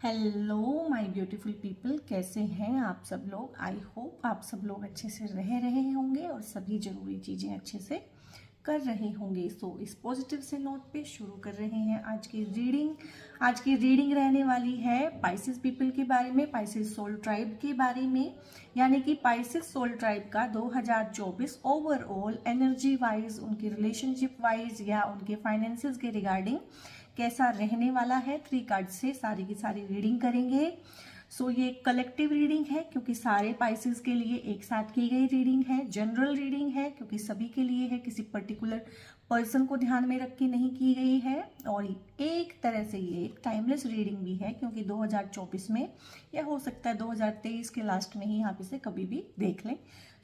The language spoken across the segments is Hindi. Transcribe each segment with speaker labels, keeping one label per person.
Speaker 1: हेलो माय ब्यूटीफुल पीपल, कैसे हैं आप सब लोग। आई होप आप सब लोग अच्छे से रह रहे होंगे और सभी ज़रूरी चीज़ें अच्छे से कर रहे होंगे। सो इस पॉजिटिव से नोट पे शुरू कर रहे हैं आज की रीडिंग। आज की रीडिंग रहने वाली है पाइसेस पीपल के बारे में, पाइसेस सोल ट्राइब के बारे में, यानी कि पाइसेस सोल ट्राइब का 2024 ओवरऑल एनर्जी वाइज, उनकी रिलेशनशिप वाइज या उनके फाइनेंसेस के रिगार्डिंग कैसा रहने वाला है। 3 कार्ड से सारी की सारी रीडिंग करेंगे। सो ये कलेक्टिव रीडिंग है क्योंकि सारे पाइसेस के लिए एक साथ की गई रीडिंग है। जनरल रीडिंग है क्योंकि सभी के लिए है, किसी पर्टिकुलर पर्सन को ध्यान में रख के नहीं की गई है। और एक तरह से ये एक टाइमलेस रीडिंग भी है क्योंकि 2024 में या हो सकता है 2023 के लास्ट में ही आप इसे कभी भी देख लें।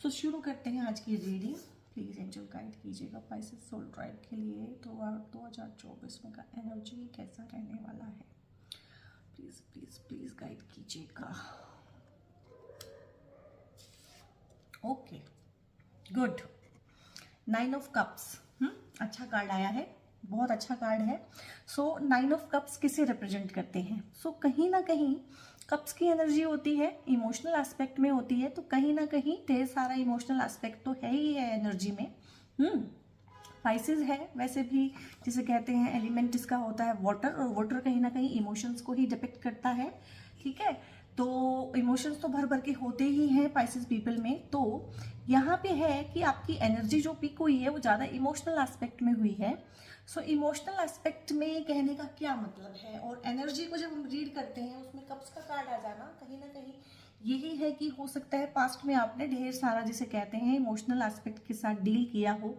Speaker 1: सो शुरू करते हैं आज की रीडिंग। प्लीज़ एंजल गाइड कीजिएगा पाइसेस सोल ट्राइब के लिए तो 2024 में का एनर्जी कैसा रहने वाला है। प्लीज़ प्लीज़ प्लीज़ गाइड कीजिएगा। Okay, good. 9 ऑफ कप्स, अच्छा कार्ड आया है, बहुत अच्छा कार्ड है। सो 9 ऑफ कप्स किसे रिप्रेजेंट करते हैं। सो कहीं ना कहीं कप्स की एनर्जी होती है, इमोशनल एस्पेक्ट में होती है, तो कहीं ना कहीं ढेर सारा इमोशनल एस्पेक्ट तो है ही है एनर्जी में। स्पाइसेस है वैसे भी, जिसे कहते हैं एलिमेंट इसका होता है वाटर, और वाटर कहीं ना कहीं इमोशंस को ही डिपिक्ट करता है। ठीक है, तो इमोशंस तो भर भर के होते ही हैं पाइसेस पीपल में। तो यहाँ पे है कि आपकी एनर्जी जो पिक हुई है वो ज़्यादा इमोशनल एस्पेक्ट में हुई है। सो इमोशनल एस्पेक्ट में कहने का क्या मतलब है, और एनर्जी को जब हम रीड करते हैं उसमें कप्स का कार्ड आ जाना कहीं ना कहीं यही है कि हो सकता है पास्ट में आपने ढेर सारा, जिसे कहते हैं इमोशनल एस्पेक्ट के साथ डील किया हो,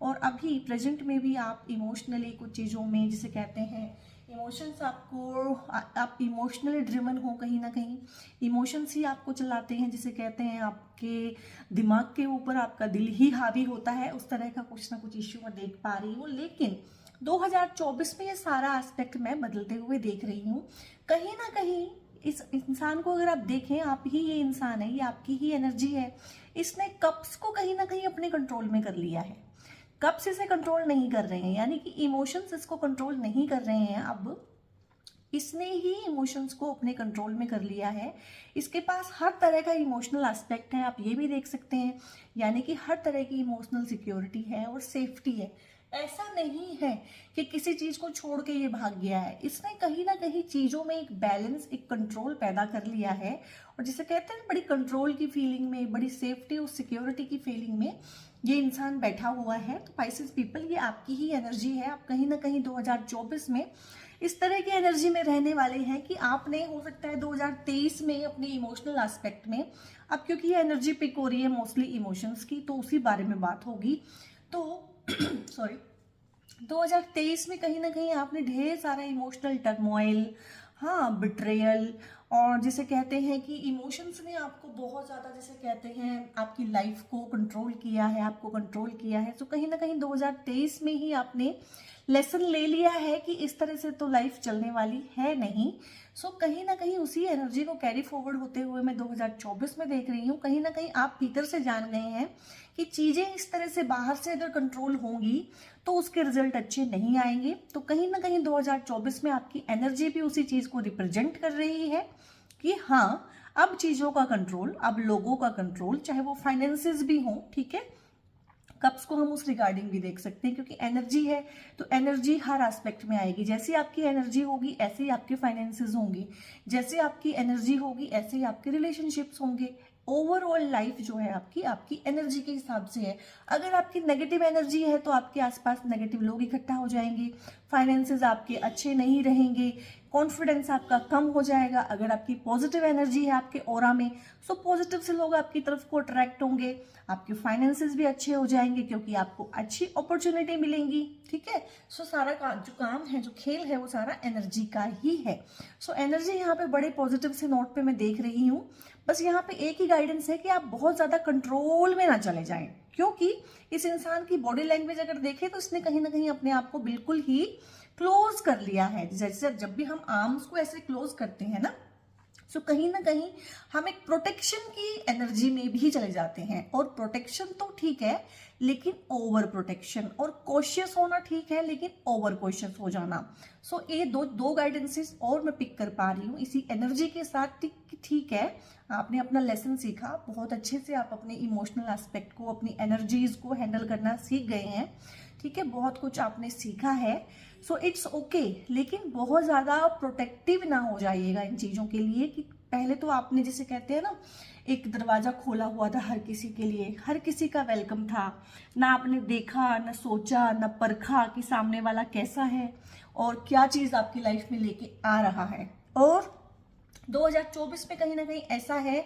Speaker 1: और अभी प्रेजेंट में भी आप इमोशनली कुछ चीज़ों में, जिसे कहते हैं इमोशंस आपको, आप इमोशनली ड्रिवन हो, कहीं ना कहीं इमोशंस ही आपको चलाते हैं, जिसे कहते हैं आपके दिमाग के ऊपर आपका दिल ही हावी होता है। उस तरह का कुछ ना कुछ इश्यू मैं देख पा रही हूँ, लेकिन 2024 में ये सारा एस्पेक्ट मैं बदलते हुए देख रही हूँ। कहीं ना कहीं इस इंसान को अगर आप देखें, आप ही ये इंसान है, ये आपकी ही एनर्जी है। इसने कप्स को कहीं ना कहीं अपने कंट्रोल में कर लिया है। कप्स इसे कंट्रोल नहीं कर रहे हैं, यानी कि इमोशंस इसको कंट्रोल नहीं कर रहे हैं। अब इसने ही इमोशंस को अपने कंट्रोल में कर लिया है। इसके पास हर तरह का इमोशनल एस्पेक्ट है, आप ये भी देख सकते हैं, यानी कि हर तरह की इमोशनल सिक्योरिटी है और सेफ्टी है। ऐसा नहीं है कि किसी चीज को छोड़ के ये भाग गया है। इसने कहीं ना कहीं चीजों में एक बैलेंस, एक कंट्रोल पैदा कर लिया है, और जिसे कहते हैं बड़ी कंट्रोल की फीलिंग में, बड़ी सेफ्टी और सिक्योरिटी की फीलिंग में ये इंसान बैठा हुआ है। तो पाइसेस पीपल, ये आपकी ही एनर्जी है। आप कहीं ना कहीं 2024 में इस तरह की एनर्जी में रहने वाले हैं कि आपने, हो सकता है 2023 में अपने इमोशनल एस्पेक्ट में, अब क्योंकि ये एनर्जी पिक हो रही है मोस्टली इमोशंस की, तो उसी बारे में बात होगी। तो सॉरी, 2023 में कहीं ना कहीं आपने ढेर सारा इमोशनल टर्मोइल, हाँ बिट्रेयल, और जिसे कहते हैं कि इमोशंस ने आपको बहुत ज़्यादा, जिसे कहते हैं आपकी लाइफ को कंट्रोल किया है, आपको कंट्रोल किया है। तो कहीं ना कहीं 2023 में ही आपने लेसन ले लिया है कि इस तरह से तो लाइफ चलने वाली है नहीं। सो कहीं ना कहीं उसी एनर्जी को कैरी फॉरवर्ड होते हुए मैं 2024 में देख रही हूँ। कहीं ना कहीं आप भीतर से जान गए हैं कि चीज़ें इस तरह से बाहर से अगर कंट्रोल होंगी तो उसके रिजल्ट अच्छे नहीं आएंगे। तो कहीं ना कहीं 2024 में आपकी एनर्जी भी उसी चीज़ को रिप्रेजेंट कर रही है कि हाँ, अब चीज़ों का कंट्रोल, अब लोगों का कंट्रोल, चाहे वो फाइनेंसेस भी हों। ठीक है, कप्स को हम उस रिगार्डिंग भी देख सकते हैं क्योंकि एनर्जी है, तो एनर्जी हर एस्पेक्ट में आएगी। जैसी आपकी एनर्जी होगी ऐसे ही आपके फाइनेंसेस होंगे, जैसे आपकी एनर्जी होगी ऐसे ही आपके रिलेशनशिप्स होंगे। ओवरऑल लाइफ जो है आपकी, आपकी एनर्जी के हिसाब से है। अगर आपकी नेगेटिव एनर्जी है तो आपके आसपास नेगेटिव लोग इकट्ठा हो जाएंगे, फाइनेंसेस आपके अच्छे नहीं रहेंगे, कॉन्फिडेंस आपका कम हो जाएगा। अगर आपकी पॉजिटिव एनर्जी है आपके ऑरा में, सो पॉजिटिव से लोग आपकी तरफ को अट्रैक्ट होंगे, आपके फाइनेंसेस भी अच्छे हो जाएंगे क्योंकि आपको अच्छी अपॉर्चुनिटी मिलेंगी। ठीक है, सो सारा जो काम है, जो खेल है, वो सारा एनर्जी का ही है। सो एनर्जी यहाँ पे बड़े पॉजिटिव से नोट पे मैं देख रही हूँ। बस यहाँ पे एक ही गाइडेंस है कि आप बहुत ज्यादा कंट्रोल में ना चले जाएं, क्योंकि इस इंसान की बॉडी लैंग्वेज अगर देखें तो इसने कहीं ना कहीं अपने आप को बिल्कुल ही क्लोज कर लिया है। जैसे जब भी हम आर्म्स को ऐसे क्लोज करते हैं ना, सो कहीं ना कहीं हम एक प्रोटेक्शन की एनर्जी में भी चले जाते हैं, और प्रोटेक्शन तो ठीक है लेकिन ओवर प्रोटेक्शन, और कॉशियस होना ठीक है लेकिन ओवर कॉशियस हो जाना। सो ये दो गाइडेंसेस और मैं पिक कर पा रही हूँ इसी एनर्जी के साथ। ठीक है, आपने अपना लेसन सीखा, बहुत अच्छे से आप अपने इमोशनल एस्पेक्ट को, अपनी एनर्जीज को हैंडल करना सीख गए हैं। ठीक है, बहुत कुछ आपने सीखा है। सो इट्स ओके, लेकिन बहुत ज़्यादा प्रोटेक्टिव ना हो जाइएगा इन चीज़ों के लिए। कि पहले तो आपने जिसे कहते हैं ना, एक दरवाज़ा खोला हुआ था हर किसी के लिए, हर किसी का वेलकम था, ना आपने देखा, ना सोचा, ना परखा कि सामने वाला कैसा है और क्या चीज़ आपकी लाइफ में लेके आ रहा है। और 2024 में कहीं ना कहीं ऐसा है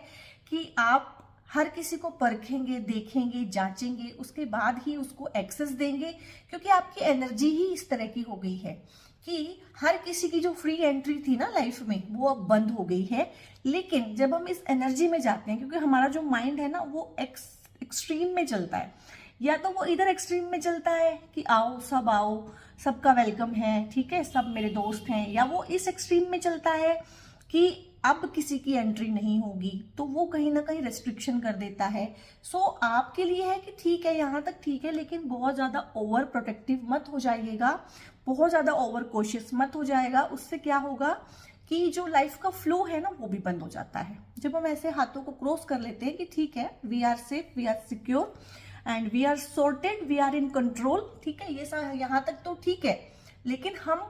Speaker 1: कि आप हर किसी को परखेंगे, देखेंगे, जांचेंगे, उसके बाद ही उसको एक्सेस देंगे, क्योंकि आपकी एनर्जी ही इस तरह की हो गई है कि हर किसी की जो फ्री एंट्री थी ना लाइफ में, वो अब बंद हो गई है। लेकिन जब हम इस एनर्जी में जाते हैं, क्योंकि हमारा जो माइंड है ना वो एक्सट्रीम में चलता है, या तो वो इधर एक्सट्रीम में चलता है कि आओ, सबका वेलकम है, ठीक है, सब मेरे दोस्त हैं, या वो इस एक्सट्रीम में चलता है कि अब किसी की एंट्री नहीं होगी, तो वो कहीं ना कहीं रेस्ट्रिक्शन कर देता है। सो आपके लिए है कि ठीक है, यहाँ तक ठीक है, लेकिन बहुत ज़्यादा ओवर प्रोटेक्टिव मत हो जाइएगा, बहुत ज़्यादा ओवर कॉशियस मत हो जाएगा। उससे क्या होगा कि जो लाइफ का फ्लो है ना वो भी बंद हो जाता है। जब हम ऐसे हाथों को क्रॉस कर लेते हैं कि ठीक है, we are safe, we are secure and we are sorted, we are in control, ठीक है, ये सब यहाँ तक तो ठीक है, लेकिन हम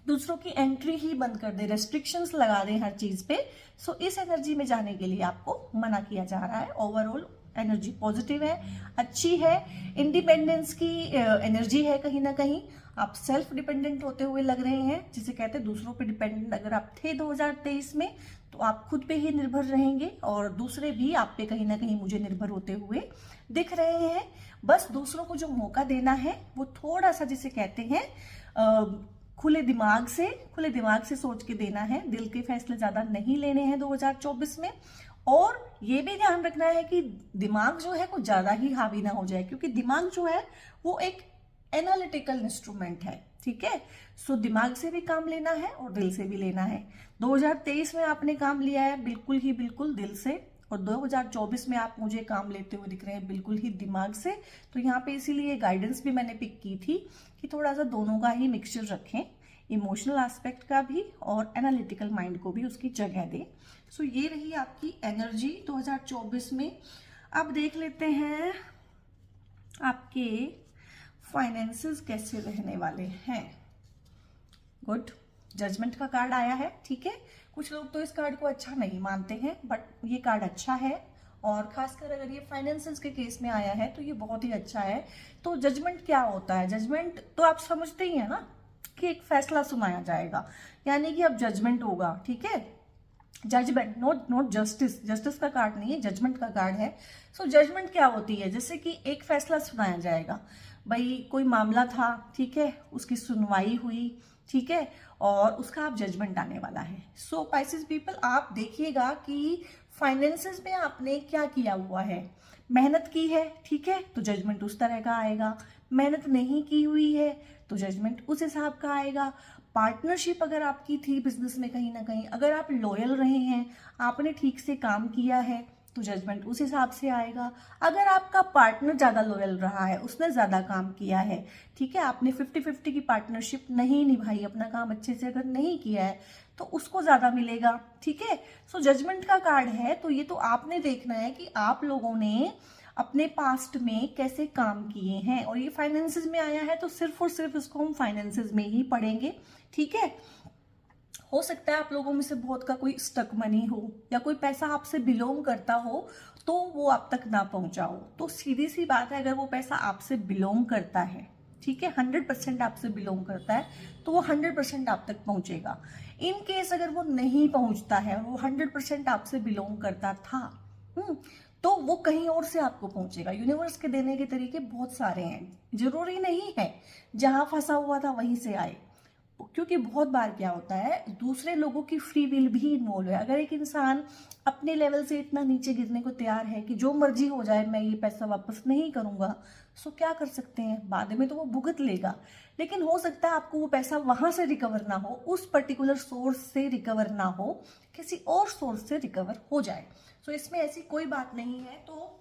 Speaker 1: दूसरों की एंट्री ही बंद कर दे, रेस्ट्रिक्शंस लगा दें हर चीज पे। सो इस एनर्जी में जाने के लिए आपको मना किया जा रहा है। ओवरऑल एनर्जी पॉजिटिव है, अच्छी है, इंडिपेंडेंस की एनर्जी है। कहीं ना कहीं आप सेल्फ डिपेंडेंट होते हुए लग रहे हैं, जिसे कहते हैं दूसरों पे डिपेंडेंट अगर आप थे 2023 में, तो आप खुद पे ही निर्भर रहेंगे और दूसरे भी आप पे कहीं ना कहीं मुझे निर्भर होते हुए दिख रहे हैं। बस दूसरों को जो मौका देना है वो थोड़ा सा, जिसे कहते हैं खुले दिमाग से सोच के देना है। दिल के फैसले ज्यादा नहीं लेने हैं 2024 में। और ये भी ध्यान रखना है कि दिमाग जो है कुछ ज्यादा ही हावी ना हो जाए, क्योंकि दिमाग जो है वो एक एनालिटिकल इंस्ट्रूमेंट है, ठीक है। सो दिमाग से भी काम लेना है और दिल से भी लेना है। 2023 में आपने काम लिया है बिल्कुल दिल से, और 2024 में आप मुझे काम लेते हुए दिख रहे हैं बिल्कुल ही दिमाग से। तो यहाँ पे इसीलिए गाइडेंस भी मैंने पिक की थी कि थोड़ा सा दोनों का ही मिक्सचर रखें, इमोशनल एस्पेक्ट का भी और एनालिटिकल माइंड को भी उसकी जगह दें। सो ये रही आपकी एनर्जी 2024 में। अब देख लेते हैं आपके फाइनेंसेस कैसे रहने वाले हैं। गुड, जजमेंट का कार्ड आया है, ठीक है। कुछ लोग तो इस कार्ड को अच्छा नहीं मानते हैं, बट ये कार्ड अच्छा है, और खासकर अगर ये फाइनेंसेस के केस में आया है तो ये बहुत ही अच्छा है। तो जजमेंट क्या होता है? जजमेंट तो आप समझते ही है ना कि एक फैसला सुनाया जाएगा, यानी कि अब जजमेंट होगा, ठीक है। जजमेंट, नॉट जस्टिस, जस्टिस का कार्ड नहीं है, जजमेंट का कार्ड है। सो जजमेंट क्या होती है? जैसे कि एक फैसला सुनाया जाएगा, भाई कोई मामला था, ठीक है, उसकी सुनवाई हुई, ठीक है, और उसका आप जजमेंट आने वाला है। सो पाइसेस पीपल, आप देखिएगा कि फाइनेंसेस में आपने क्या किया हुआ है। मेहनत की है, ठीक है, तो जजमेंट उस तरह का आएगा। मेहनत नहीं की हुई है तो जजमेंट उस हिसाब का आएगा। पार्टनरशिप अगर आपकी थी बिजनेस में, कहीं ना कहीं अगर आप लॉयल रहे हैं, आपने ठीक से काम किया है, तो जजमेंट उस हिसाब से आएगा। अगर आपका पार्टनर ज्यादा लॉयल रहा है, उसने ज्यादा काम किया है, ठीक है, आपने 50-50 की पार्टनरशिप नहीं निभाई, अपना काम अच्छे से अगर नहीं किया है, तो उसको ज्यादा मिलेगा, ठीक है। सो जजमेंट का कार्ड है, तो ये तो आपने देखना है कि आप लोगों ने अपने पास्ट में कैसे काम किए हैं। और ये फाइनेंसेस में आया है, तो सिर्फ और सिर्फ इसको हम फाइनेंसेस में ही पढ़ेंगे, ठीक है। हो सकता है आप लोगों में से बहुत का कोई स्टक मनी हो, या कोई पैसा आपसे बिलोंग करता हो तो वो आप तक ना पहुंचा हो। तो सीधी सी बात है, अगर वो पैसा आपसे बिलोंग करता है, ठीक है, 100% आपसे बिलोंग करता है, तो वो 100% आप तक पहुंचेगा। इन केस अगर वो नहीं पहुंचता है और वो 100% आपसे बिलोंग करता था, तो वो कहीं और से आपको पहुंचेगा। यूनिवर्स के देने के तरीके बहुत सारे हैं, जरूरी नहीं है जहां फंसा हुआ था वहीं से आए। क्योंकि बहुत बार क्या होता है, दूसरे लोगों की फ्री विल भी इन्वॉल्व है। अगर एक इंसान अपने लेवल से इतना नीचे गिरने को तैयार है कि जो मर्जी हो जाए मैं ये पैसा वापस नहीं करूंगा, सो क्या कर सकते हैं, बाद में तो वो भुगत लेगा। लेकिन हो सकता है आपको वो पैसा वहां से रिकवर ना हो, उस पर्टिकुलर सोर्स से रिकवर ना हो, किसी और सोर्स से रिकवर हो जाए। सो इसमें ऐसी कोई बात नहीं है। तो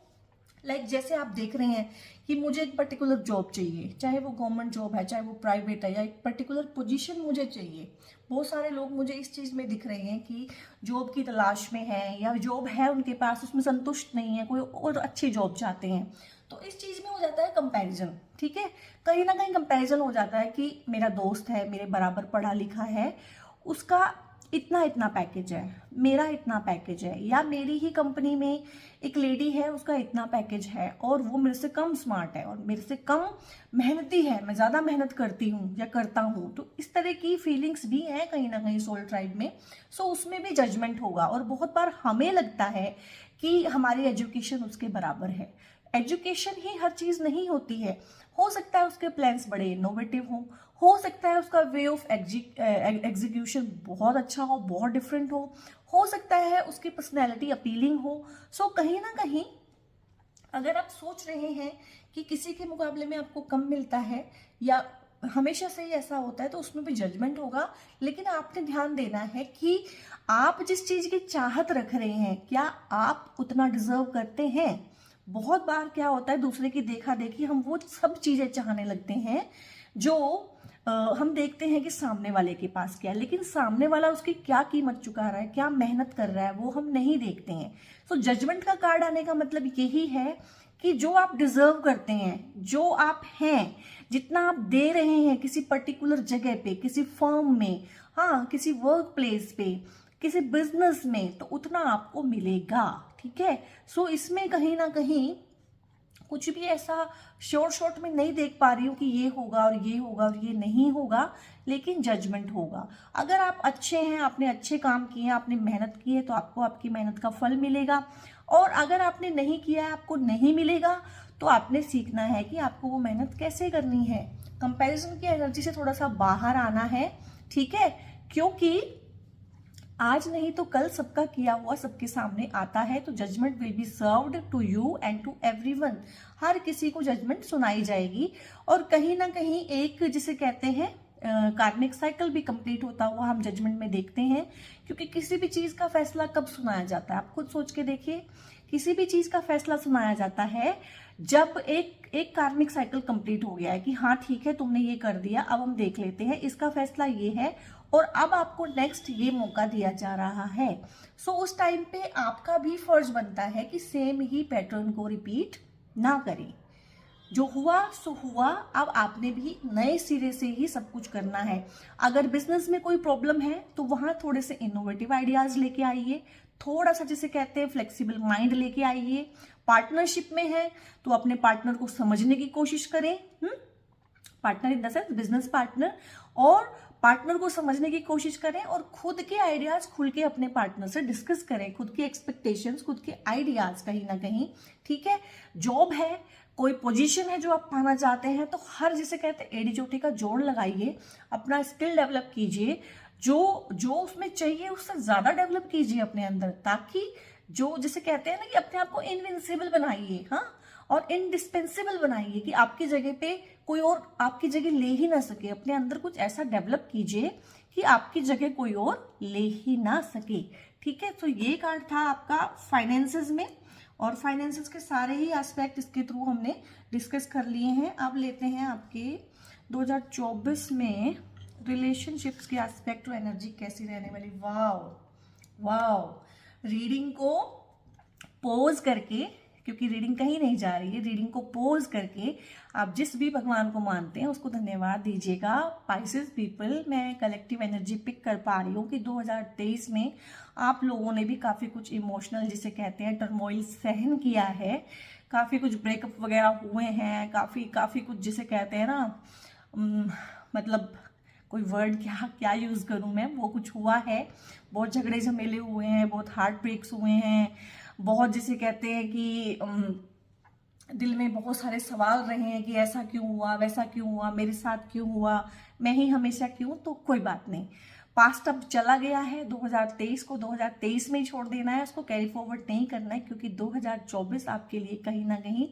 Speaker 1: जैसे आप देख रहे हैं कि मुझे एक पर्टिकुलर जॉब चाहिए, चाहे वो गवर्नमेंट जॉब है चाहे वो प्राइवेट है, या एक पर्टिकुलर पोजीशन मुझे चाहिए। बहुत सारे लोग मुझे इस चीज़ में दिख रहे हैं कि जॉब की तलाश में है, या जॉब है उनके पास, उसमें संतुष्ट नहीं है, कोई और अच्छी जॉब चाहते हैं। तो इस चीज़ में हो जाता है कंपैरिजन। ठीक है, कहीं ना कहीं कंपैरिजन हो जाता है कि मेरा दोस्त है, मेरे बराबर पढ़ा लिखा है, उसका इतना इतना पैकेज है, मेरा इतना पैकेज है, या मेरी ही कंपनी में एक लेडी है उसका इतना पैकेज है और वो मेरे से कम स्मार्ट है और मेरे से कम मेहनती है, मैं ज़्यादा मेहनत करती हूँ या करता हूँ। तो इस तरह की फीलिंग्स भी हैं कहीं ना कहीं सोल ट्राइब में। सो उसमें भी जजमेंट होगा, और बहुत बार हमें लगता है कि हमारी एजुकेशन उसके बराबर है। एजुकेशन ही हर चीज़ नहीं होती है। हो सकता है उसके प्लान्स बड़े इनोवेटिव हो सकता है उसका वे ऑफ एग्जीक्यूशन बहुत अच्छा हो, बहुत डिफरेंट हो सकता है उसकी पर्सनैलिटी अपीलिंग हो। सो कहीं ना कहीं अगर आप सोच रहे हैं कि किसी के मुकाबले में आपको कम मिलता है, या हमेशा से ही ऐसा होता है, तो उसमें भी जजमेंट होगा। लेकिन आपने ध्यान देना है कि आप जिस चीज की चाहत रख रहे हैं, क्या आप उतना डिजर्व करते हैं। बहुत बार क्या होता है, दूसरे की देखा देखी हम वो सब चीजें चाहने लगते हैं जो हम देखते हैं कि सामने वाले के पास क्या है, लेकिन सामने वाला उसकी क्या कीमत चुका रहा है, क्या मेहनत कर रहा है, वो हम नहीं देखते हैं। सो जजमेंट का कार्ड आने का मतलब यही है कि जो आप डिजर्व करते हैं, जो आप हैं, जितना आप दे रहे हैं किसी पर्टिकुलर जगह पे, किसी फर्म में, हाँ किसी वर्क प्लेस पे, किसी बिजनेस में, तो उतना आपको मिलेगा। ठीक है, सो इसमें कहीं ना कहीं कुछ भी ऐसा शॉर्ट में नहीं देख पा रही हूँ कि ये होगा और ये होगा और ये नहीं होगा, लेकिन जजमेंट होगा। अगर आप अच्छे हैं, आपने अच्छे काम किए हैं, आपने मेहनत की है, तो आपको आपकी मेहनत का फल मिलेगा। और अगर आपने नहीं किया है, आपको नहीं मिलेगा, तो आपने सीखना है कि आपको वो मेहनत कैसे करनी है। कंपैरिजन की एनर्जी से थोड़ा सा बाहर आना है। ठीक है, क्योंकि आज नहीं तो कल सबका किया हुआ सबके सामने आता है। तो judgement will be served to you and to everyone. हर किसी को जजमेंट सुनाई जाएगी, और कहीं ना कहीं एक जिसे कहते हैं कार्मिक साइकिल भी कंप्लीट होता हुआ हम जजमेंट में देखते हैं। क्योंकि किसी भी चीज का फैसला कब सुनाया जाता है, आप खुद सोच के देखिए। किसी भी चीज का फैसला सुनाया जाता है जब एक कार्मिक साइकिल कंप्लीट हो गया है कि हाँ ठीक है तुमने ये कर दिया, अब हम देख लेते हैं, इसका फैसला ये है और अब आपको नेक्स्ट ये मौका दिया जा रहा है। सो उस टाइम पे आपका भी फर्ज बनता है कि सेम ही पैटर्न को रिपीट ना करें। जो हुआ सो हुआ, अब आपने भी नए सिरे से ही सब कुछ करना है। अगर बिजनेस में कोई प्रॉब्लम है तो वहां थोड़े से इनोवेटिव आइडियाज लेके आइए, थोड़ा सा जिसे कहते हैं फ्लेक्सिबल माइंड लेके आइए। पार्टनरशिप में है तो अपने पार्टनर को समझने की कोशिश करें। Partner in the sense business partner, और पार्टनर को समझने की कोशिश करें और खुद के आइडियाज खुल के अपने पार्टनर से डिस्कस करें, खुद की एक्सपेक्टेशंस, खुद के आइडियाज कहीं ना कहीं। ठीक है, जॉब है, कोई पोजीशन है जो आप पाना चाहते हैं, तो हर जिसे कहते हैं एड़ी चोटी का जोड़ लगाइए, अपना स्किल डेवलप कीजिए, जो जो उसमें चाहिए उससे ज्यादा डेवलप कीजिए अपने अंदर, ताकि जो जिसे कहते हैं ना कि अपने आप को इनविंसिबल बनाइए, हाँ, और इंडिस्पेंसिबल बनाइए कि आपकी जगह पे कोई और आपकी जगह ले ही ना सके। अपने अंदर कुछ ऐसा डेवलप कीजिए कि आपकी जगह कोई और ले ही ना सके। ठीक है, तो ये कार्ड था आपका फाइनेंसेस में, और फाइनेंसेस के सारे ही एस्पेक्ट इसके थ्रू हमने डिस्कस कर लिए हैं। अब लेते हैं आपके 2024 में रिलेशनशिप्स के एस्पेक्ट और एनर्जी कैसी रहने वाली। वाओ वाओ, रीडिंग को पॉज करके, क्योंकि रीडिंग कहीं नहीं जा रही है, रीडिंग को पॉज करके आप जिस भी भगवान को मानते हैं उसको धन्यवाद दीजिएगा। पाइसेस पीपल, मैं कलेक्टिव एनर्जी पिक कर पा रही हूँ कि 2023 में आप लोगों ने भी काफ़ी कुछ इमोशनल जिसे कहते हैं टर्मोइल सहन किया है, काफ़ी कुछ ब्रेकअप वगैरह हुए हैं, काफ़ी कुछ जिसे कहते हैं ना मतलब कोई वर्ड क्या क्या यूज़ करूँ मैं, वो कुछ हुआ है। बहुत झगड़े झमेले हुए हैं, बहुत हार्ट ब्रेक्स हुए हैं, बहुत जिसे कहते हैं कि दिल में बहुत सारे सवाल रहे हैं कि ऐसा क्यों हुआ, वैसा क्यों हुआ, मेरे साथ क्यों हुआ, मैं ही हमेशा क्यों। तो कोई बात नहीं, पास्ट अब चला गया है। 2023 को 2023 में ही छोड़ देना है, उसको कैरी फॉरवर्ड नहीं करना है, क्योंकि 2024 आपके लिए कहीं ना कहीं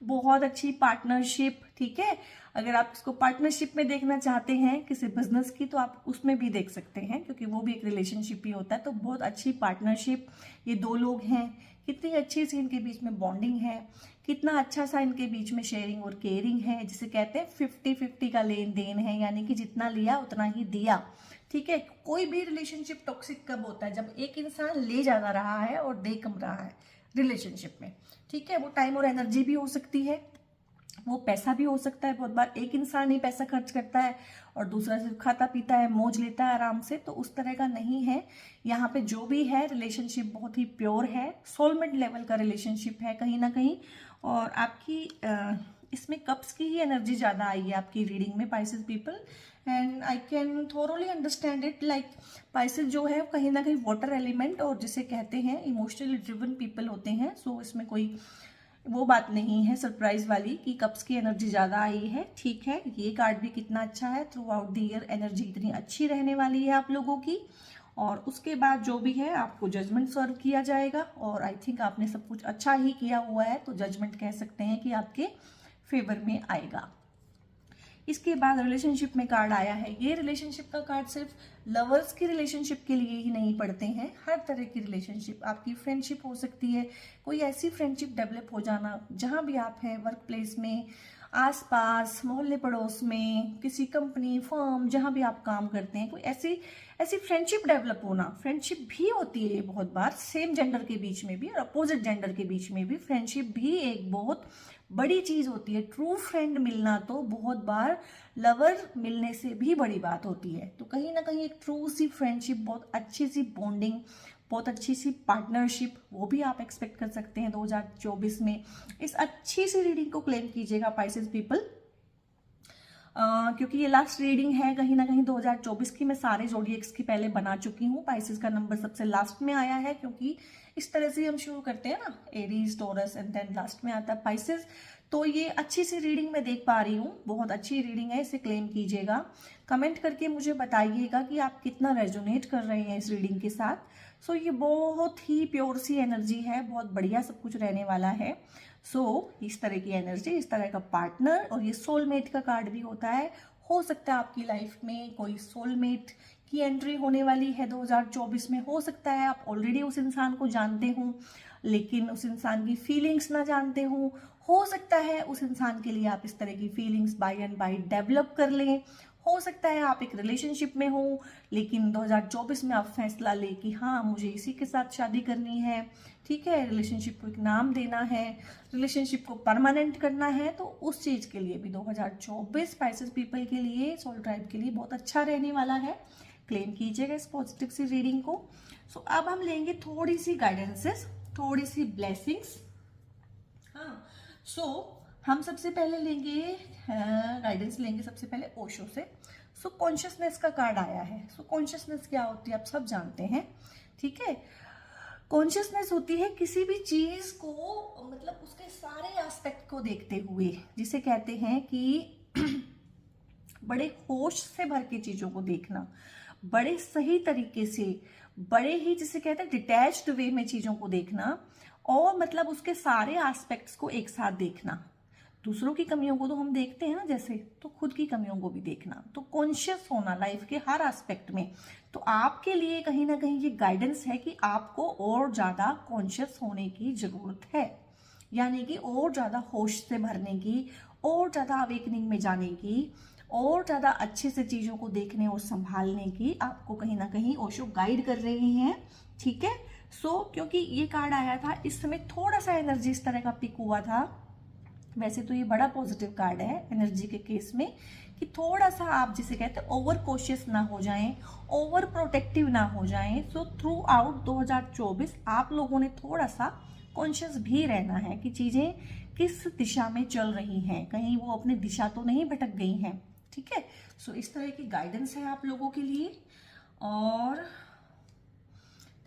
Speaker 1: बहुत अच्छी पार्टनरशिप, ठीक है। अगर आप इसको पार्टनरशिप में देखना चाहते हैं किसी बिजनेस की, तो आप उसमें भी देख सकते हैं, क्योंकि वो भी एक रिलेशनशिप ही होता है। तो बहुत अच्छी पार्टनरशिप, ये दो लोग हैं, कितनी अच्छी सी इनके बीच में बॉन्डिंग है, कितना अच्छा सा इनके बीच में शेयरिंग और केयरिंग है, जिसे कहते हैं 50-50 का लेन देन है, यानी कि जितना लिया उतना ही दिया, ठीक है। कोई भी रिलेशनशिप टॉक्सिक कब होता है, जब एक इंसान ले ज्यादा रहा है और दे कम रहा है रिलेशनशिप में, ठीक है। वो टाइम और एनर्जी भी हो सकती है, वो पैसा भी हो सकता है। बहुत बार एक इंसान ही पैसा खर्च करता है और दूसरा सिर्फ खाता पीता है, मौज लेता है आराम से, तो उस तरह का नहीं है। यहाँ पे जो भी है रिलेशनशिप बहुत ही प्योर है, सोलमेट लेवल का रिलेशनशिप है कहीं ना कहीं। और आपकी इसमें कप्स की ही एनर्जी ज़्यादा आई है आपकी रीडिंग में, Pisces people, and I can thoroughly understand it. Like Pisces जो है कहीं ना कहीं वाटर एलिमेंट और जिसे कहते हैं इमोशनली ड्रिवन पीपल होते हैं। सो इसमें कोई वो बात नहीं है सरप्राइज वाली कि कप्स की एनर्जी ज्यादा आई है, ठीक है। ये कार्ड भी कितना अच्छा है, through out the year energy इतनी अच्छी रहने वाली है आप लोगों की। और उसके बाद जो भी है आपको जजमेंट सर्व किया जाएगा, और आई थिंक आपने सब कुछ अच्छा ही किया हुआ है, तो जजमेंट कह सकते हैं कि आपके फेवर में आएगा। इसके बाद रिलेशनशिप में कार्ड आया है। ये रिलेशनशिप का कार्ड सिर्फ लवर्स की रिलेशनशिप के लिए ही नहीं पढ़ते हैं, हर तरह की रिलेशनशिप, आपकी फ्रेंडशिप हो सकती है, कोई ऐसी फ्रेंडशिप डेवलप हो जाना जहां भी आप हैं, वर्क प्लेस में, आसपास, मोहल्ले पड़ोस में, किसी कंपनी फर्म जहां भी आप काम करते हैं, कोई ऐसी ऐसी फ्रेंडशिप डेवलप होना। फ्रेंडशिप भी होती है बहुत बार सेम जेंडर के बीच में भी और अपोजिट जेंडर के बीच में भी, फ्रेंडशिप भी एक बहुत बड़ी चीज होती है। ट्रू फ्रेंड मिलना तो बहुत बार लवर मिलने से भी बड़ी बात होती है। तो कहीं ना कहीं एक ट्रू सी फ्रेंडशिप, बहुत अच्छी सी बॉन्डिंग, बहुत अच्छी सी पार्टनरशिप, वो भी आप एक्सपेक्ट कर सकते हैं 2024 में। इस अच्छी सी रीडिंग को क्लेम कीजिएगा पाइसेस पीपल, क्योंकि ये लास्ट रीडिंग है कहीं ना कहीं 2024 की। मैं सारे जोडिएक्स की पहले बना चुकी हूँ, पाइसेस का नंबर सबसे लास्ट में आया है, क्योंकि इस तरह से हम शुरू करते हैं ना, Aries, Taurus and then last में आता है पाइसेस। तो ये अच्छी सी रीडिंग मैं देख पा रही हूँ, बहुत अच्छी रीडिंग है, इसे क्लेम कीजिएगा। कमेंट करके मुझे बताइएगा कि आप कितना रेजोनेट कर रहे हैं इस रीडिंग के साथ। सो ये बहुत ही प्योर सी एनर्जी है, बहुत बढ़िया सब कुछ रहने वाला है। इस तरह की एनर्जी, इस तरह का पार्टनर, और ये सोलमेट का कार्ड भी होता है। हो सकता है आपकी लाइफ में कोई सोलमेट की एंट्री होने वाली है 2024 में। हो सकता है आप ऑलरेडी उस इंसान को जानते हो लेकिन उस इंसान की फीलिंग्स ना जानते हो सकता है उस इंसान के लिए आप इस तरह की feelings by and by develop कर लें। हो सकता है आप एक रिलेशनशिप में हो लेकिन 2024 में आप फैसला लें कि हाँ मुझे इसी के साथ शादी करनी है, ठीक है, रिलेशनशिप को एक नाम देना है, रिलेशनशिप को परमानेंट करना है। तो उस चीज के लिए भी 2024 पाइसेस पीपल के लिए, सोल ट्राइब के लिए बहुत अच्छा रहने वाला है। क्लेम कीजिएगा इस पॉजिटिव सी रीडिंग को। अब हम लेंगे थोड़ी सी गाइडेंसेस, थोड़ी सी ब्लेसिंग्स। हाँ, हम सबसे पहले लेंगे गाइडेंस लेंगे सबसे पहले ओशो से। कॉन्शियसनेस का कार्ड आया है। कॉन्शियसनेस क्या होती है आप सब जानते हैं, ठीक है। कॉन्शियसनेस होती है किसी भी चीज को, मतलब उसके सारे एस्पेक्ट को देखते हुए, जिसे कहते हैं कि बड़े होश से भर के चीजों को देखना, बड़े सही तरीके से, बड़े ही जिसे कहते हैं डिटैच्ड वे में चीजों को देखना, और मतलब उसके सारे एस्पेक्ट्स को एक साथ देखना। दूसरों की कमियों को तो हम देखते हैं ना जैसे, तो खुद की कमियों को भी देखना। तो कॉन्शियस होना लाइफ के हर एस्पेक्ट में। तो आपके लिए कहीं ना कहीं ये गाइडेंस है कि आपको और ज्यादा कॉन्शियस होने की जरूरत है, यानी कि और ज्यादा होश से भरने की, और ज्यादा अवेकनिंग में जाने की, और ज्यादा अच्छे से चीजों को देखने और संभालने की आपको कहीं ना कहीं ओशो गाइड कर रहे हैं, ठीक है। क्योंकि ये कार्ड आया था इस समय थोड़ा सा एनर्जी इस तरह का पिक हुआ था। वैसे तो ये बड़ा पॉजिटिव कार्ड है एनर्जी के केस में, कि थोड़ा सा आप जिसे कहते हैं ओवर कॉशियस ना हो जाएं, ओवर प्रोटेक्टिव ना हो जाएं। थ्रू आउट 2024 आप लोगों ने थोड़ा सा कॉन्शियस भी रहना है कि चीजें किस दिशा में चल रही हैं, कहीं वो अपनी दिशा तो नहीं भटक गई हैं, ठीक है। इस तरह की गाइडेंस है आप लोगों के लिए। और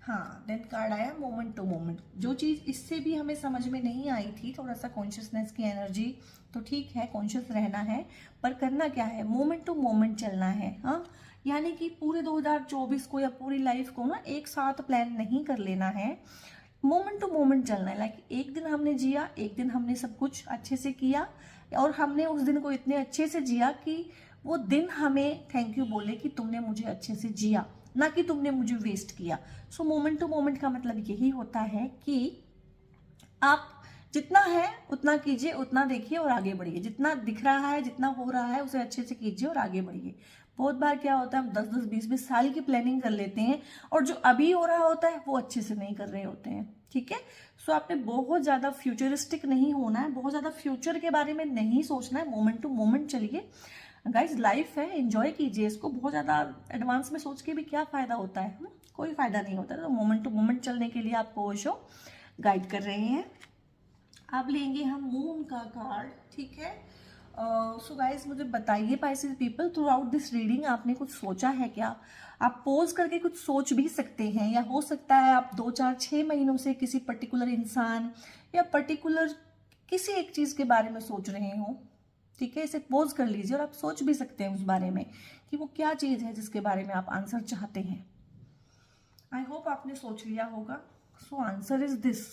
Speaker 1: हाँ, देन कार्ड आया मोमेंट टू मोमेंट। जो चीज़ इससे भी हमें समझ में नहीं आई थी, थोड़ा सा कॉन्शियसनेस की एनर्जी, तो ठीक है कॉन्शियस रहना है, पर करना क्या है, मोमेंट टू मोमेंट चलना है। हाँ, यानी कि पूरे 2024 को या पूरी लाइफ को ना एक साथ प्लान नहीं कर लेना है, मोमेंट टू मोमेंट चलना है। लाइक एक दिन हमने जिया, एक दिन हमने सब कुछ अच्छे से किया और हमने उस दिन को इतने अच्छे से जिया कि वो दिन हमें थैंक यू बोले कि तुमने मुझे अच्छे से जिया, ना कि तुमने मुझे वेस्ट किया। सो मोमेंट टू मोमेंट का मतलब यही होता है कि आप जितना है उतना कीजिए, उतना देखिए और आगे बढ़िए। जितना दिख रहा है, जितना हो रहा है, उसे अच्छे से कीजिए और आगे बढ़िए। बहुत बार क्या होता है, हम 10-10, 20-20 साल की प्लानिंग कर लेते हैं और जो अभी हो रहा होता है वो अच्छे से नहीं कर रहे होते हैं। ठीक है, सो आपने बहुत ज्यादा फ्यूचरिस्टिक नहीं होना है, बहुत ज्यादा फ्यूचर के बारे में नहीं सोचना है, मोमेंट टू मोमेंट चलिए। गाइज लाइफ है, एंजॉय कीजिए इसको। बहुत ज्यादा एडवांस में सोच के भी क्या फायदा होता है, कोई फायदा नहीं होता। तो मोमेंट टू मोमेंट चलने के लिए आपको ओशो गाइड कर रहे हैं। अब लेंगे हम मून का कार्ड। ठीक है, सो गाइज मुझे बताइए Pisces people, through out this reading आपने कुछ सोचा है क्या? आप पोज करके कुछ सोच भी सकते हैं, या हो सकता है आप 2-4-6 महीनों से किसी पर्टिकुलर इंसान या पर्टिकुलर किसी एक चीज के बारे में सोच रहे हो। ठीक है, इसे पोज कर लीजिए और आप सोच भी सकते हैं उस बारे में कि वो क्या चीज है जिसके बारे में आप आंसर चाहते हैं। आई होप आपने सोच लिया होगा। So answer is this.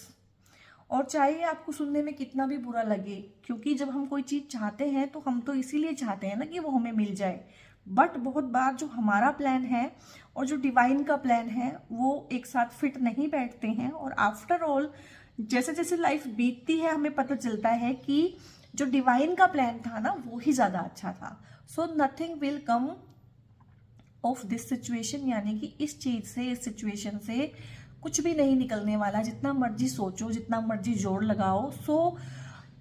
Speaker 1: और चाहे आपको सुनने में कितना भी बुरा लगे, क्योंकि जब हम कोई चीज चाहते हैं तो हम तो इसीलिए चाहते हैं ना कि वो हमें मिल जाए। बट बहुत बार जो हमारा प्लान है और जो डिवाइन का प्लान है वो एक साथ फिट नहीं बैठते हैं, और आफ्टर ऑल जैसे जैसे लाइफ बीतती है हमें पता चलता है कि जो डिवाइन का प्लान था ना वो ही ज्यादा अच्छा था। So nothing will come of this situation, यानी कि इस चीज से, इस सिचुएशन से कुछ भी नहीं निकलने वाला। जितना मर्जी सोचो, जितना मर्जी जोर लगाओ। सो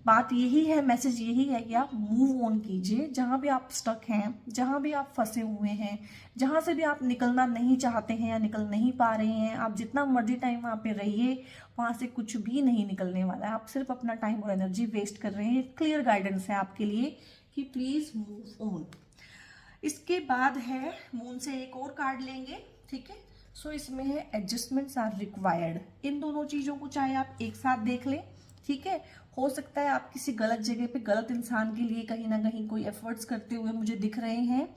Speaker 1: बात यही है, मैसेज यही है कि आप मूव ऑन कीजिए। जहां भी आप स्टक हैं, जहां भी आप फंसे हुए हैं, जहां से भी आप निकलना नहीं चाहते हैं या निकल नहीं पा रहे हैं, आप जितना मर्जी टाइम वहां पे रहिए, वहां से कुछ भी नहीं निकलने वाला है। आप सिर्फ अपना टाइम और एनर्जी वेस्ट कर रहे हैं। क्लियर गाइडेंस है आपके लिए कि प्लीज मूव ऑन। इसके बाद है मून से एक और कार्ड लेंगे। ठीक है, सो इसमें है एडजस्टमेंट्स आर रिक्वायर्ड। इन दोनों चीजों को चाहे आप एक साथ देख लें। ठीक है, हो सकता है आप किसी गलत जगह पे गलत इंसान के लिए कहीं ना कहीं कोई एफर्ट्स करते हुए मुझे दिख रहे हैं।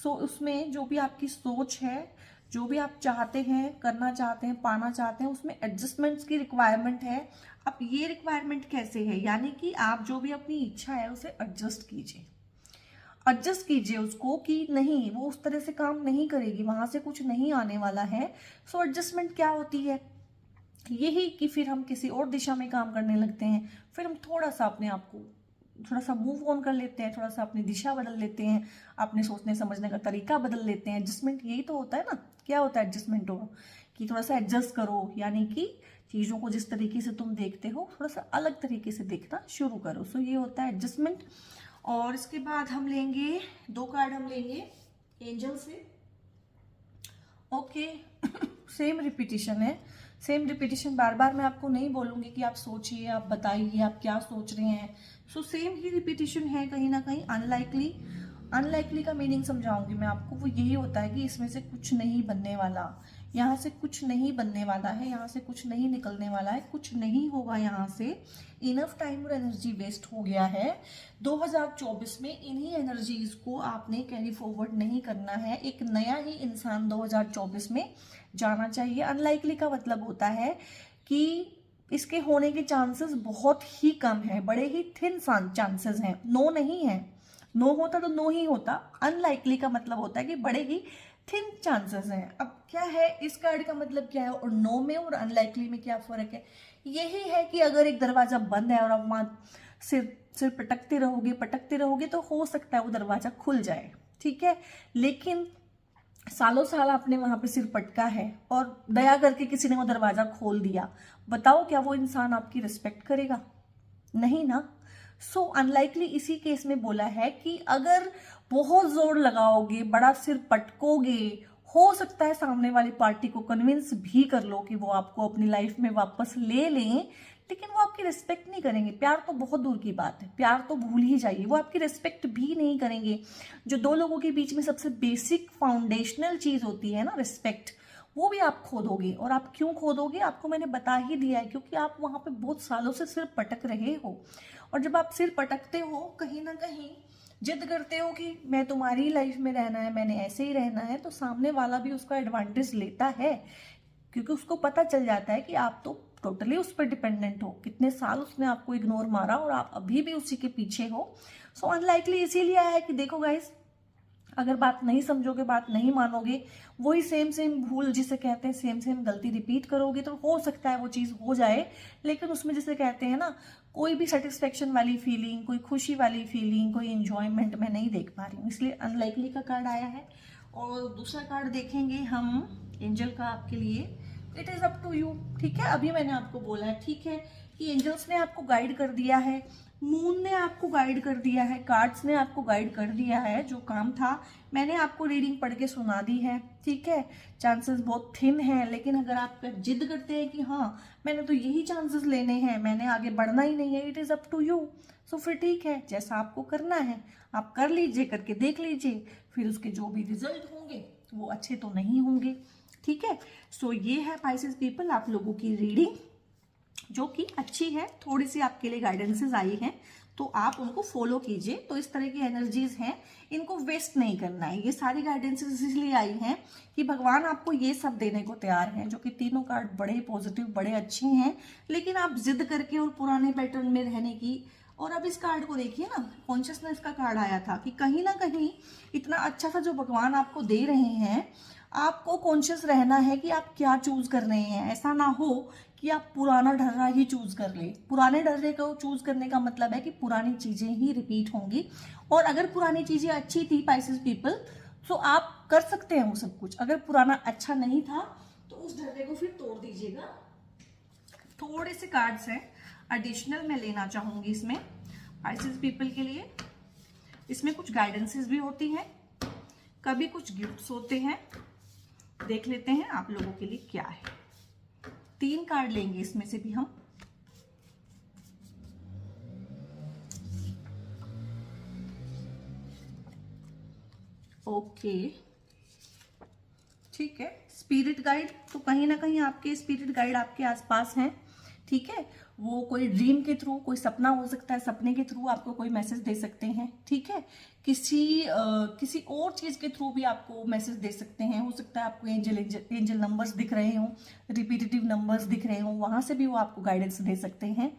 Speaker 1: सो उसमें जो भी आपकी सोच है, जो भी आप चाहते हैं, करना चाहते हैं, पाना चाहते हैं, उसमें एडजस्टमेंट्स की रिक्वायरमेंट है। अब ये रिक्वायरमेंट कैसे है, यानी कि आप जो भी अपनी इच्छा है उसे एडजस्ट कीजिए। एडजस्ट कीजिए उसको कि नहीं, वो उस तरह से काम नहीं करेगी, वहां से कुछ नहीं आने वाला है। सो एडजस्टमेंट क्या होती है, यही कि फिर हम किसी और दिशा में काम करने लगते हैं। फिर हम थोड़ा सा अपने आप को थोड़ा सा मूव ऑन कर लेते हैं, थोड़ा सा अपनी दिशा बदल लेते हैं, अपने सोचने समझने का तरीका बदल लेते हैं। एडजस्टमेंट यही तो होता है ना। क्या होता है एडजस्टमेंट हो कि थोड़ा सा एडजस्ट करो, यानी कि चीजों को जिस तरीके से तुम देखते हो थोड़ा सा अलग तरीके से देखना शुरू करो। सो ये होता है एडजस्टमेंट। और इसके बाद हम लेंगे 2 कार्ड, हम लेंगे एंजल से। ओके, सेम रिपीटिशन है, सेम रिपीटिशन। बार बार मैं आपको नहीं बोलूंगी कि आप सोचिए, आप बताइए आप क्या सोच रहे हैं। सो सेम ही रिपीटिशन है कहीं ना कहीं। अनलाइकली, अनलाइकली का मीनिंग समझाऊंगी मैं आपको। वो यही होता है कि इसमें से कुछ नहीं बनने वाला, यहाँ से कुछ नहीं बनने वाला है, यहाँ से कुछ नहीं निकलने वाला है, कुछ नहीं होगा यहाँ से। इनफ टाइम और एनर्जी वेस्ट हो गया है 2024 में। इन्हीं एनर्जीज को आपने कैरी फॉरवर्ड नहीं करना है। एक नया ही इंसान 2024 में जाना चाहिए। अनलाइकली का मतलब होता है कि इसके होने के चांसेस बहुत ही कम है, बड़े ही थिन चांसेस हैं। नो नहीं है, नो होता तो नो ही होता। अनलाइकली का मतलब होता है कि बड़े ही थिन चांसेस हैं। अब क्या है, इस कार्ड का मतलब क्या है, और नो में और अनलाइकली में क्या फर्क है? यही है कि अगर एक दरवाजा बंद है और आप वहां सिर पटकते रहोगे तो हो सकता है वो दरवाजा खुल जाए। ठीक है, लेकिन सालों साल आपने वहां पे सिर पटका है और दया करके किसी ने वो दरवाजा खोल दिया, बताओ क्या वो इंसान आपकी रिस्पेक्ट करेगा? नहीं ना। सो अनलाइकली इसी केस में बोला है कि अगर बहुत जोर लगाओगे, बड़ा सिर पटकोगे, हो सकता है सामने वाली पार्टी को कन्विंस भी कर लो कि वो आपको अपनी लाइफ में वापस ले लें, लेकिन वो आपकी रिस्पेक्ट नहीं करेंगे। प्यार तो बहुत दूर की बात है, प्यार तो भूल ही जाइए, वो आपकी रिस्पेक्ट भी नहीं करेंगे। जो 2 लोगों के बीच में सबसे बेसिक फाउंडेशनल चीज होती है ना, रिस्पेक्ट, वो भी आप खोदोगे। और आप क्यों खोदोगे, आपको मैंने बता ही दिया है, क्योंकि आप वहाँ पे बहुत सालों से सिर पटक रहे हो। और जब आप सिर पटकते हो, कहीं ना कहीं जिद करते हो कि मैं तुम्हारी लाइफ में रहना है, मैंने ऐसे ही रहना है, तो सामने वाला भी उसका एडवांटेज लेता है, क्योंकि उसको पता चल जाता है कि आप तो टोटली उस पर डिपेंडेंट हो। कितने साल उसने आपको इग्नोर मारा और आप अभी भी उसी के पीछे हो। सो अनलाइकली इसीलिए आया है कि देखो गाइस, अगर बात नहीं समझोगे, बात नहीं मानोगे, वही सेम सेम भूल जिसे कहते हैं, सेम सेम गलती रिपीट करोगे, तो हो सकता है वो चीज़ हो जाए, लेकिन उसमें जिसे कहते हैं ना, कोई भी सेटिस्फेक्शन वाली फीलिंग, कोई खुशी वाली फीलिंग, कोई एंजॉयमेंट मैं नहीं देख पा रही हूँ, इसलिए अनलाइकली का कार्ड आया है। और दूसरा कार्ड देखेंगे हम एंजल का आपके लिए। It is up to you, ठीक है। अभी मैंने आपको बोला है, ठीक है, कि एंजल्स ने आपको गाइड कर दिया है, मून ने आपको गाइड कर दिया है, कार्ड्स ने आपको गाइड कर दिया है। जो काम था मैंने आपको रीडिंग पढ़ के सुना दी है, ठीक है। चांसेस बहुत थिन हैं, लेकिन अगर आप जिद करते हैं कि हाँ मैंने तो यही चांसेस लेने हैं, मैंने आगे बढ़ना ही नहीं है, it is up to you. So फिर ठीक है, जैसा आपको करना है आप कर लीजिए, करके देख लीजिए, फिर उसके जो भी रिजल्ट होंगे वो अच्छे तो नहीं होंगे, ठीक है। सो ये है पाइसेस पीपल आप लोगों की रीडिंग, जो कि अच्छी है। थोड़ी सी आपके लिए गाइडेंसेस आई हैं, तो आप उनको फॉलो कीजिए। तो इस तरह की एनर्जीज हैं, इनको वेस्ट नहीं करना है। ये सारी गाइडेंसेस इसलिए आई हैं कि भगवान आपको ये सब देने को तैयार हैं, जो कि तीनों कार्ड बड़े पॉजिटिव, बड़े अच्छे हैं, लेकिन आप जिद करके और पुराने पैटर्न में रहने की। और अब इस कार्ड को देखिए ना, कॉन्शियसनेस का कार्ड आया था कि कहीं ना कहीं इतना अच्छा सा जो भगवान आपको दे रहे हैं, आपको कॉन्शियस रहना है कि आप क्या चूज कर रहे हैं। ऐसा ना हो कि आप पुराना ढर्रा ही चूज कर ले। पुराने ढर्रे को चूज करने का मतलब है कि पुरानी चीजें ही रिपीट होंगी। और अगर पुरानी चीजें अच्छी थी पाइसेस पीपल, तो आप कर सकते हैं वो सब कुछ। अगर पुराना अच्छा नहीं था तो उस ढर्रे को फिर तोड़ दीजिएगा। थोड़े से कार्ड्स हैं एडिशनल मैं लेना चाहूंगी इसमें पाइसेस पीपल के लिए। इसमें कुछ गाइडेंसेस भी होती हैं, कभी कुछ गिफ्ट्स होते हैं। देख लेते हैं आप लोगों के लिए क्या है। 3 कार्ड लेंगे इसमें से भी हम। ओके, ठीक है। स्पिरिट गाइड, तो कहीं ना कहीं आपके स्पिरिट गाइड आपके आसपास हैं, ठीक है। वो कोई ड्रीम के थ्रू, कोई सपना हो सकता है, सपने के थ्रू आपको कोई मैसेज दे सकते हैं, ठीक है। किसी और चीज के थ्रू भी आपको मैसेज दे सकते हैं। हो सकता है आपको एंजल नंबर्स दिख रहे हों, रिपीटेटिव नंबर्स दिख रहे हों, वहां से भी वो आपको गाइडेंस दे सकते हैं।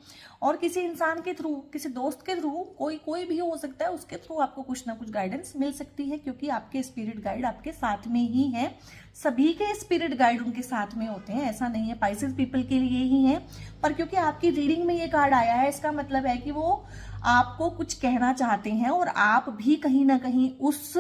Speaker 1: और किसी इंसान के थ्रू, किसी दोस्त के थ्रू, कोई भी हो सकता है, उसके थ्रू आपको कुछ ना कुछ गाइडेंस मिल सकती है, क्योंकि आपके स्पिरिट गाइड आपके साथ में ही है। सभी के स्पिरिट गाइड उनके साथ में होते हैं, ऐसा नहीं है पाइसेस पीपल के लिए ही है। पर क्योंकि आपकी रीडिंग में ये कार्ड आया है, इसका मतलब है कि वो आपको कुछ कहना चाहते हैं, और आप भी कहीं ना कहीं उस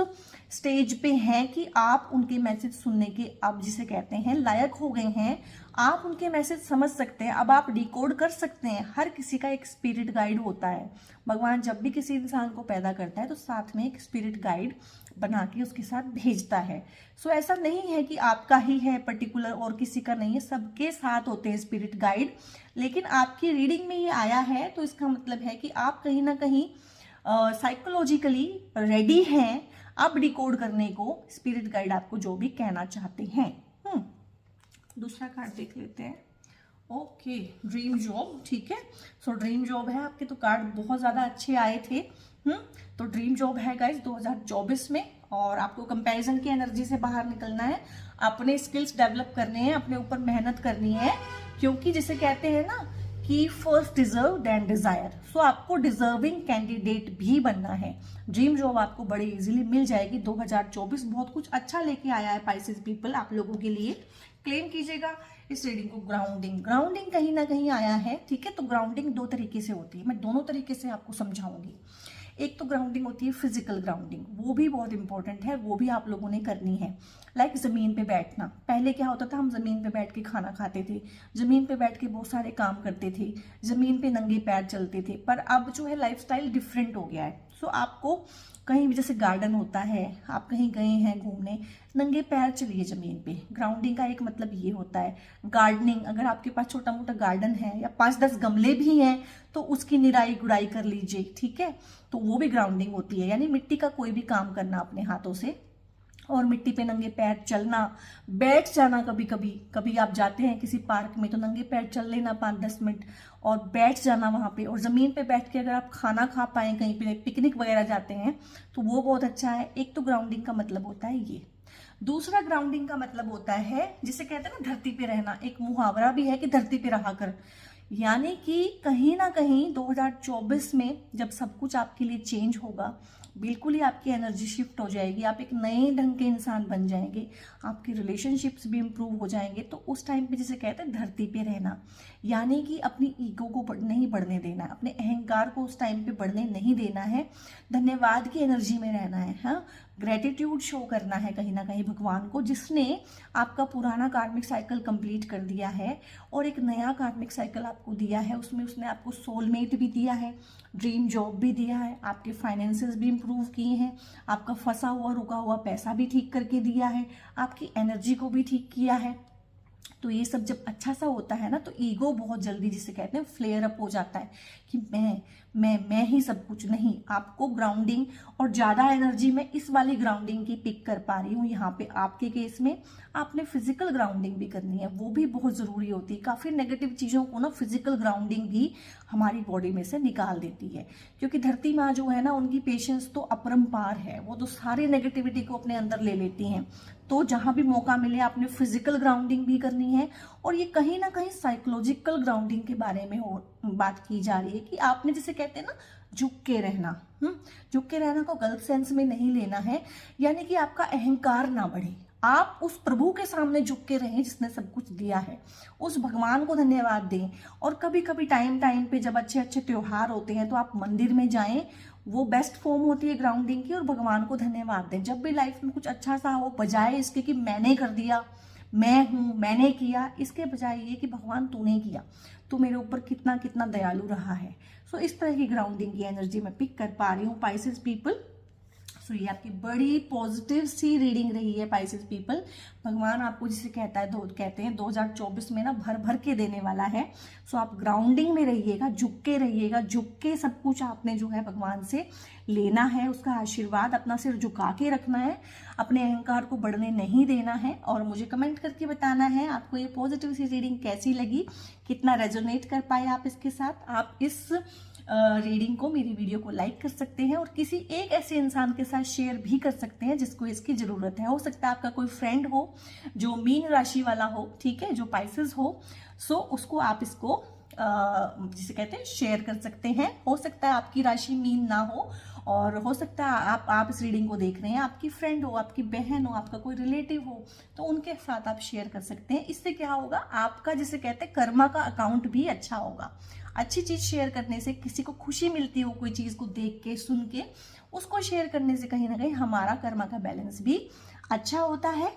Speaker 1: स्टेज पे हैं कि आप उनके मैसेज सुनने के, अब जिसे कहते हैं, लायक हो गए हैं। आप उनके मैसेज समझ सकते हैं, अब आप डिकोड कर सकते हैं। हर किसी का एक स्पिरिट गाइड होता है। भगवान जब भी किसी इंसान को पैदा करता है तो साथ में एक स्पिरिट गाइड बना के उसके साथ भेजता है। सो ऐसा नहीं है कि आपका ही है पर्टिकुलर और किसी का नहीं है, सबके साथ होते हैं स्पिरिट गाइड। लेकिन आपकी रीडिंग में ये आया है, तो इसका मतलब है कि आप कहीं ना कहीं साइकोलॉजिकली रेडी हैं अब डिकोड करने को, स्पिरिट गाइड आपको जो भी कहना चाहते हैं। दूसरा कार्ड देख लेते हैं। ओके, ड्रीम जॉब, ठीक है। सो ड्रीम जॉब है आपके, तो कार्ड बहुत ज्यादा अच्छे आए थे। तो ड्रीम जॉब है गाइस 2024 में, और आपको कंपैरिजन की एनर्जी से बाहर निकलना है, अपने स्किल्स डेवलप करने हैं, अपने ऊपर मेहनत करनी है, क्योंकि जिसे कहते हैं ना कि फर्स्ट डिजर्व देन डिजायर। सो आपको डिजर्विंग कैंडिडेट भी बनना है। ड्रीम जॉब आपको बड़े इजीली मिल जाएगी। 2024 बहुत कुछ अच्छा लेके आया है पाइसेस पीपल आप लोगों के लिए। क्लेम कीजिएगा इस रीडिंग को। ग्राउंडिंग कहीं ना कहीं आया है, ठीक है। तो ग्राउंडिंग 2 तरीके से होती है, मैं दोनों तरीके से आपको समझाऊंगी। एक तो ग्राउंडिंग होती है फिजिकल ग्राउंडिंग, वो भी बहुत इंपॉर्टेंट है, वो भी आप लोगों ने करनी है। लाइक जमीन पे बैठना। पहले क्या होता था, हम जमीन पे बैठ के खाना खाते थे, जमीन पे बैठ के बहुत सारे काम करते थे, जमीन पे नंगे पैर चलते थे। पर अब जो है लाइफस्टाइल डिफरेंट हो गया है। सो आपको कहीं भी, जैसे गार्डन होता है, आप कहीं गए हैं घूमने, नंगे पैर चलिए जमीन पे। ग्राउंडिंग का एक मतलब ये होता है। गार्डनिंग, अगर आपके पास छोटा मोटा गार्डन है या 5-10 गमले भी हैं तो उसकी निराई गुड़ाई कर लीजिए, ठीक है। तो वो भी ग्राउंडिंग होती है, यानी मिट्टी का कोई भी काम करना अपने हाथों से, और मिट्टी पे नंगे पैर चलना, बैठ जाना, कभी आप जाते हैं किसी पार्क में तो नंगे पैर चल लेना 5-10 मिनट और बैठ जाना वहां पे, और जमीन पे बैठ के अगर आप खाना खा पाए, कहीं पे पिकनिक वगैरह जाते हैं तो वो बहुत अच्छा है। एक तो ग्राउंडिंग का मतलब होता है ये। दूसरा ग्राउंडिंग का मतलब होता है जिसे कहते हैं ना धरती पे रहना। एक मुहावरा भी है कि धरती पे रहा कर, यानी कि कहीं ना कहीं 2024 में जब सब कुछ आपके लिए चेंज होगा, बिल्कुल ही आपकी एनर्जी शिफ्ट हो जाएगी, आप एक नए ढंग के इंसान बन जाएंगे, आपके रिलेशनशिप्स भी इंप्रूव हो जाएंगे। तो उस टाइम पे जिसे कहते हैं धरती पे रहना, यानी कि अपनी ईगो को नहीं बढ़ने देना, अपने अहंकार को उस टाइम पे बढ़ने नहीं देना है, धन्यवाद की एनर्जी में रहना है। हाँ, ग्रेटिट्यूड शो करना है कहीं ना कहीं भगवान को, जिसने आपका पुराना कार्मिक साइकिल कंप्लीट कर दिया है और एक नया कार्मिक साइकिल आपको दिया है। उसमें उसने आपको सोलमेट भी दिया है, ड्रीम जॉब भी दिया है, आपके फाइनेंसेस भी इंप्रूव किए हैं, आपका फंसा हुआ रुका हुआ पैसा भी ठीक करके दिया है, आपकी एनर्जी को भी ठीक किया है। तो ये सब जब अच्छा सा होता है ना तो ईगो बहुत जल्दी जिसे कहते हैं फ्लेयर अप हो जाता है कि मैं ही सब कुछ। नहीं, आपको ग्राउंडिंग और ज्यादा एनर्जी में इस वाली ग्राउंडिंग की पिक कर पा रही हूँ यहाँ पे। आपके केस में आपने फिजिकल ग्राउंडिंग भी करनी है, वो भी बहुत जरूरी होती है। काफी नेगेटिव चीजों को ना फिजिकल ग्राउंडिंग भी हमारी बॉडी में से निकाल देती है, क्योंकि धरती माँ जो है ना उनकी पेशेंस तो अपरंपार है, वो तो सारी नेगेटिविटी को अपने अंदर ले लेती हैं। तो जहां भी मौका मिले आपने फिजिकल ग्राउंडिंग भी करनी है। और ये कहीं ना कहीं साइकोलॉजिकल ग्राउंडिंग के बारे में बात की जा रही है कि आपने जिसे कहते हैं ना झुक के रहना। झुक के रहना को गलत सेंस में नहीं लेना है, यानी कि आपका अहंकार ना बढ़े, आप उस प्रभु के सामने झुक के रहें जिसने सब कुछ दिया है, उस भगवान को धन्यवाद दें। और कभी कभी टाइम पे जब अच्छे अच्छे त्योहार होते हैं तो आप मंदिर में जाएं, वो बेस्ट फॉर्म होती है ग्राउंडिंग की, और भगवान को धन्यवाद दें। जब भी लाइफ में कुछ अच्छा सा हो, बजाय इसके कि मैंने कर दिया, मैं हूं, मैंने किया, इसके बजाय ये कि भगवान तूने किया, तू मेरे ऊपर कितना कितना दयालु रहा है। सो इस तरह की ग्राउंडिंग की एनर्जी मैं पिक कर पा रही हूँ पाइसेस पीपल। सो ये आपकी बड़ी पॉजिटिव सी रीडिंग रही है पाइसेस पीपल। भगवान आपको जिसे कहते हैं 2024 में ना भर भर के देने वाला है। सो आप ग्राउंडिंग में रहिएगा, झुक के रहिएगा, झुक के सब कुछ आपने जो है भगवान से लेना है, उसका आशीर्वाद, अपना सिर झुका के रखना है, अपने अहंकार को बढ़ने नहीं देना है। और मुझे कमेंट करके बताना है आपको ये पॉजिटिव सी रीडिंग कैसी लगी, कितना रेजोनेट कर पाए आप इसके साथ। आप इस रीडिंग को, मेरी वीडियो को लाइक कर सकते हैं और किसी एक ऐसे इंसान के साथ शेयर भी कर सकते हैं जिसको इसकी जरूरत है। हो सकता है आपका कोई फ्रेंड हो जो मीन राशि वाला हो, ठीक है, जो पाइसेस हो, सो उसको आप इसको जिसे कहते हैं शेयर कर सकते हैं। हो सकता है आपकी राशि मीन ना हो, और हो सकता है आप इस रीडिंग को देख रहे हैं, आपकी फ्रेंड हो, आपकी बहन हो, आपका कोई रिलेटिव हो, तो उनके साथ आप शेयर कर सकते हैं। इससे क्या होगा, आपका जिसे कहते हैं कर्मा का अकाउंट भी अच्छा होगा। अच्छी चीज शेयर करने से किसी को खुशी मिलती हो, कोई चीज को देख के, सुन के, उसको शेयर करने से कहीं ना कहीं हमारा कर्मा का बैलेंस भी अच्छा होता है।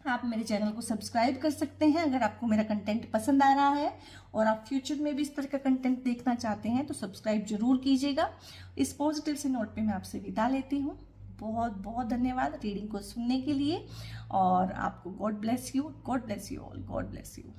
Speaker 1: आप मेरे चैनल को सब्सक्राइब कर सकते हैं अगर आपको मेरा कंटेंट पसंद आ रहा है और आप फ्यूचर में भी इस तरह का कंटेंट देखना चाहते हैं तो सब्सक्राइब जरूर कीजिएगा। इस पॉजिटिव से नोट पे मैं आपसे विदा लेती हूँ। बहुत बहुत धन्यवाद रीडिंग को सुनने के लिए, और आपको God bless you, God bless you all, God bless you.